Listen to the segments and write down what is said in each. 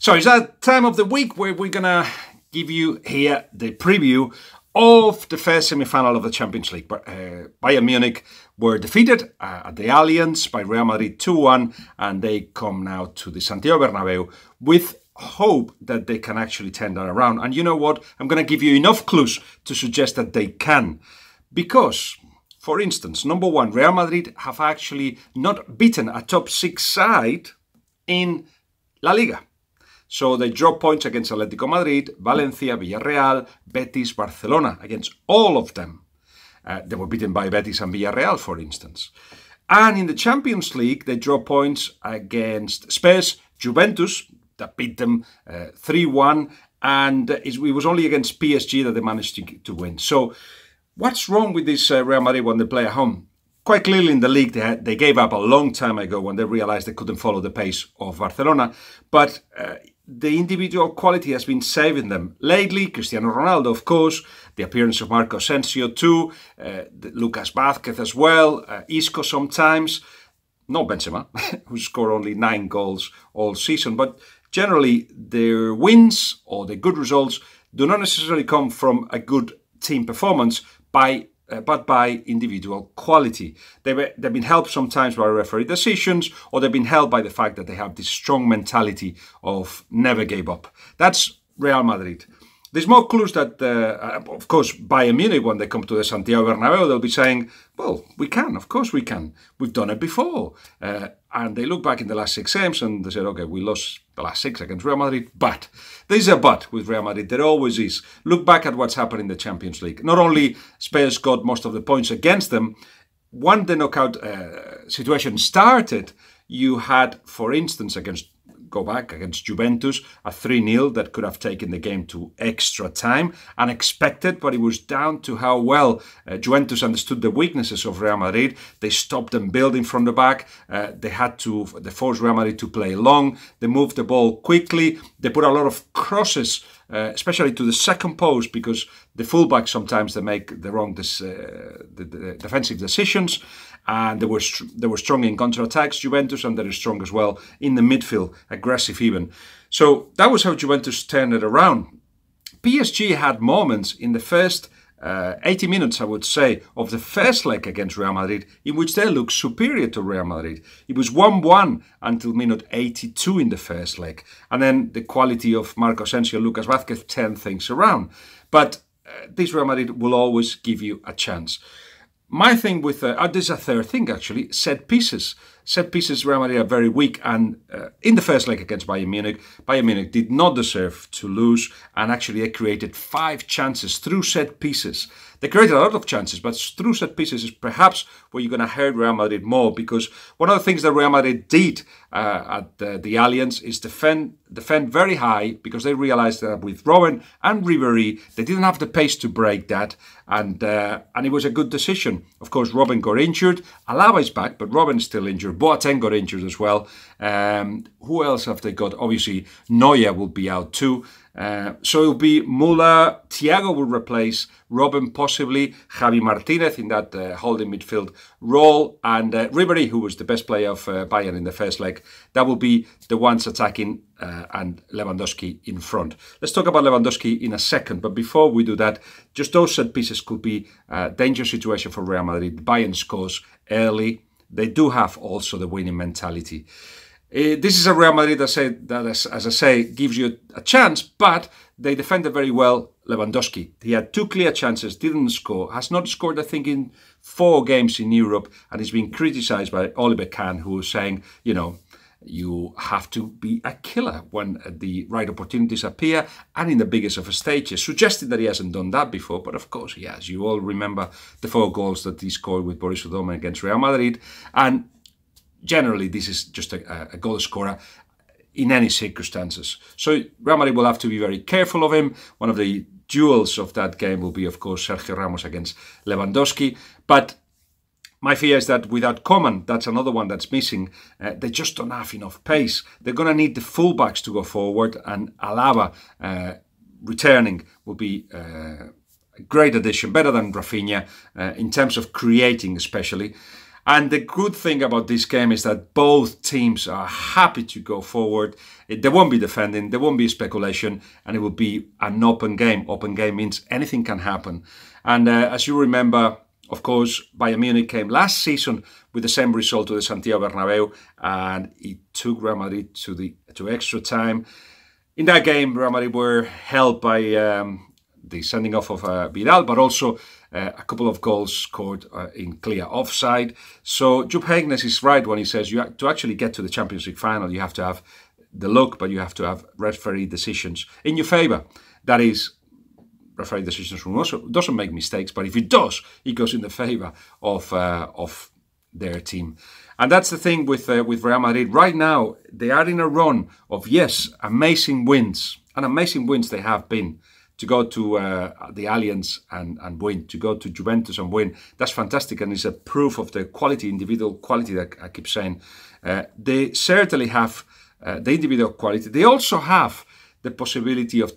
So it's that time of the week where we're gonna give you here the preview of the first semi-final of the Champions League. Bayern Munich were defeated at the Allianz by Real Madrid 2-1, and they come now to the Santiago Bernabeu with hope that they can actually turn that around. And you know what? I'm going to give you enough clues to suggest that they can. Because, for instance, number one, Real Madrid have actually not beaten a top 6 side in La Liga. So they draw points against Atletico Madrid, Valencia, Villarreal, Betis, Barcelona, against all of them. They were beaten by Betis and Villarreal, for instance. And in the Champions League, they draw points against Spurs, Juventus, that beat them 3-1, and it was only against PSG that they managed to win. So what's wrong with this Real Madrid when they play at home? Quite clearly in the league, they gave up a long time ago when they realized they couldn't follow the pace of Barcelona. But the individual quality has been saving them. Lately, Cristiano Ronaldo, of course, the appearance of Marco Asensio too, Lucas Vázquez as well, Isco sometimes. Not Benzema, who scored only 9 goals all season. But generally, their wins or their good results do not necessarily come from a good team performance, but by individual quality. They've been helped sometimes by referee decisions, or they've been helped by the fact that they have this strong mentality of never give up. That's Real Madrid. There's more clues that, of course, Bayern Munich, when they come to the Santiago Bernabeu, they'll be saying, well, we can, of course we can. We've done it before. And they look back in the last 6 games and they said, okay, we lost the last 6 against Real Madrid, but there's a but with Real Madrid. There always is. Look back at what's happened in the Champions League. Not only Spurs got most of the points against them, when the knockout situation started, you had, for instance, against Juventus, a 3-0 that could have taken the game to extra time. Unexpected, but it was down to how well Juventus understood the weaknesses of Real Madrid. They stopped them building from the back. They forced Real Madrid to play long. They moved the ball quickly. They put a lot of crosses, especially to the second post, because the fullbacks sometimes they make the wrong the defensive decisions. And they were strong in counter-attacks, Juventus, and they're strong as well in the midfield, aggressive even. So that was how Juventus turned it around. PSG had moments in the first 80 minutes, I would say, of the first leg against Real Madrid, in which they looked superior to Real Madrid. It was 1-1 until minute 82 in the first leg. And then the quality of Marco Asensio, Lucas Vázquez turned things around. But this Real Madrid will always give you a chance. My thing with, there's a third thing actually, set pieces. Set pieces, Real Madrid are very weak, and in the first leg against Bayern Munich did not deserve to lose, and actually they created 5 chances through set pieces. They created a lot of chances, but through set pieces is perhaps where you're going to hurt Real Madrid more, because one of the things that Real Madrid did at the Allianz is defend very high, because they realized that with Robben and Ribéry, they didn't have the pace to break that, and it was a good decision. Of course, Robben got injured, Alaba is back, but Robben is still injured, Boateng got injured as well. Who else have they got? Obviously, Neuer will be out too. So it'll be Müller, Thiago will replace Robben, possibly Javi Martinez in that holding midfield role, and Ribéry, who was the best player of Bayern in the first leg. That will be the ones attacking, and Lewandowski in front. Let's talk about Lewandowski in a second, but before we do that, just those set pieces could be a dangerous situation for Real Madrid. Bayern scores early. They do have also the winning mentality. This is a Real Madrid that, as I say, gives you a chance, but they defended very well. Lewandowski, he had 2 clear chances, didn't score, has not scored, I think, in 4 games in Europe, and he's been criticised by Oliver Kahn, who is saying, you know, you have to be a killer when the right opportunities appear and in the biggest of stages, suggesting that he hasn't done that before, but of course he has. You all remember the 4 goals that he scored with Borussia Dortmund against Real Madrid, and generally this is just a goal scorer in any circumstances. So Real Madrid will have to be very careful of him. One of the duels of that game will be, of course, Sergio Ramos against Lewandowski, but my fear is that without Coman, that's another one that's missing. They just don't have enough pace. They're going to need the fullbacks to go forward, and Alaba returning will be a great addition, better than Rafinha in terms of creating especially. And the good thing about this game is that both teams are happy to go forward. There won't be defending, there won't be speculation, and it will be an open game. Open game means anything can happen. And as you remember, of course, Bayern Munich came last season with the same result to the Santiago Bernabeu, and it took Real Madrid to extra time. In that game, Real Madrid were helped by the sending off of Vidal, but also a couple of goals scored in clear offside. So Jupp Heynckes is right when he says to actually get to the Champions League final, you have to have the luck, but you have to have referee decisions in your favour. That is, referee decisions from also doesn't make mistakes, but if it does, it goes in the favour of their team. And that's the thing with Real Madrid. Right now, they are in a run of, yes, amazing wins. And amazing wins they have been. To go to the Allianz and win, to go to Juventus and win, that's fantastic, and it's a proof of the quality, individual quality that I keep saying. They certainly have the individual quality. They also have the possibility of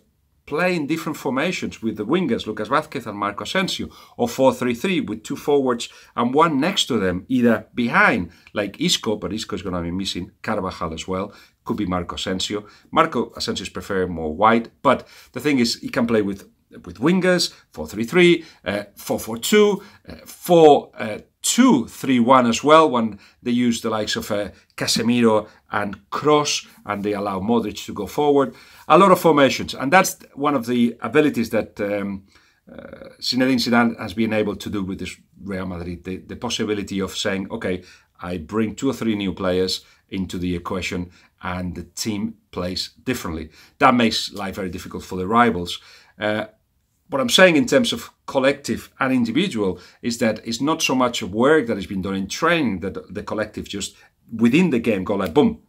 playing different formations with the wingers, Lucas Vázquez and Marco Asensio, or 4-3-3 with two forwards and one next to them, either behind, like Isco, but Isco is going to be missing, Carvajal as well, could be Marco Asensio. Marco Asensio is preferred more wide, but the thing is, he can play with wingers, 4-3-3, 4-4-2, 4-2-3-1 as well, when they use the likes of Casemiro and Kroos, and they allow Modric to go forward. A lot of formations, and that's one of the abilities that Zinedine Zidane has been able to do with this Real Madrid, the possibility of saying, okay, I bring 2 or 3 new players into the equation and the team plays differently. That makes life very difficult for the rivals. What I'm saying in terms of collective and individual is that it's not so much work that has been done in training that the collective just within the game go like, boom,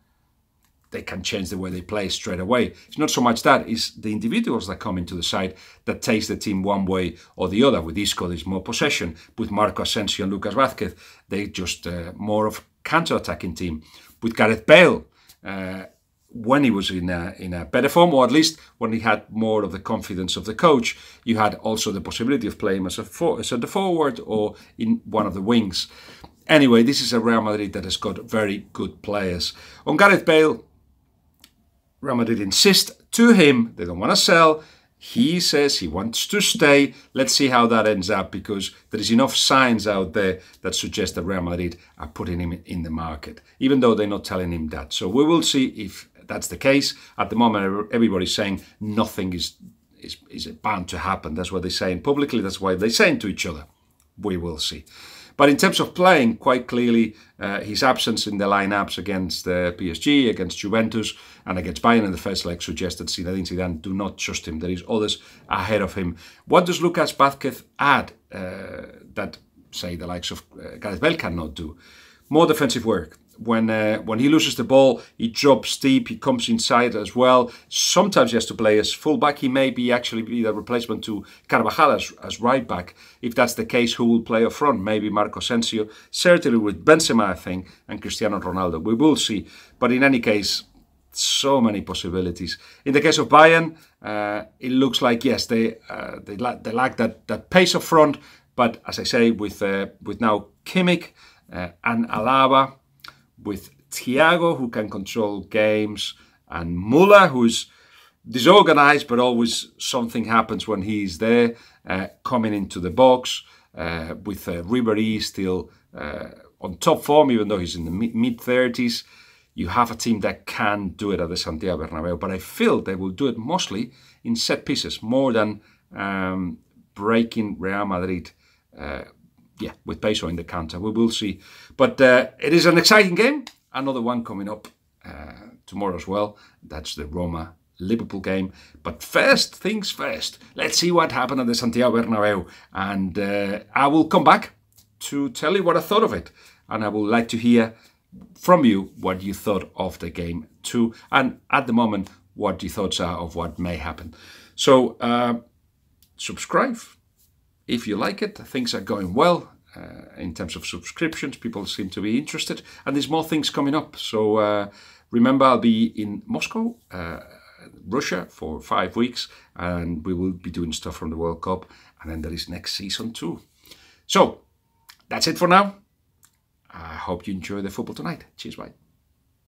they can change the way they play straight away. It's not so much that, it's the individuals that come into the side that takes the team one way or the other. With Isco, there's more possession. With Marco Asensio and Lucas Vázquez, they just more of counter-attacking team. With Gareth Bale, when he was in a better form, or at least when he had more of the confidence of the coach, you had also the possibility of playing as a centre forward or in one of the wings. Anyway, this is a Real Madrid that has got very good players. On Gareth Bale, Real Madrid insist to him, they don't want to sell. He says he wants to stay. Let's see how that ends up, because there is enough signs out there that suggest that Real Madrid are putting him in the market, even though they're not telling him that. So we will see if that's the case. At the moment, everybody's saying nothing is bound to happen. That's what they're saying publicly. That's why they're saying to each other. We will see. But in terms of playing, quite clearly, his absence in the lineups against PSG, against Juventus, and against Bayern in the first leg suggested Zinedine Zidane do not trust him. There is others ahead of him. What does Lucas Vázquez add that, say, the likes of Gareth Bale cannot do? More defensive work. When he loses the ball, he drops deep, he comes inside as well. Sometimes he has to play as fullback. He may actually be the replacement to Carvajal as right back. If that's the case, who will play up front? Maybe Marco Asensio. Certainly with Benzema, I think, and Cristiano Ronaldo. We will see. But in any case, so many possibilities. In the case of Bayern, it looks like, yes, they lack that pace up front. But as I say, with now Kimmich and Alaba, with Thiago, who can control games, and Müller, who's disorganized, but always something happens when he's there, coming into the box, with Ribéry still on top form, even though he's in the mid-30s. You have a team that can do it at the Santiago Bernabeu, but I feel they will do it mostly in set pieces, more than breaking Real Madrid with Peso in the counter. We will see. But it is an exciting game. Another one coming up tomorrow as well. That's the Roma-Liverpool game. But first things first. Let's see what happened at the Santiago Bernabeu. And I will come back to tell you what I thought of it. And I would like to hear from you what you thought of the game too. And at the moment, what your thoughts are of what may happen. So subscribe if you like it. Things are going well. In terms of subscriptions, people seem to be interested, and there's more things coming up. So remember, I'll be in Moscow, Russia for 5 weeks, and we will be doing stuff from the World Cup, and then there is next season too. So that's it for now. I hope you enjoy the football tonight. Cheers, bye.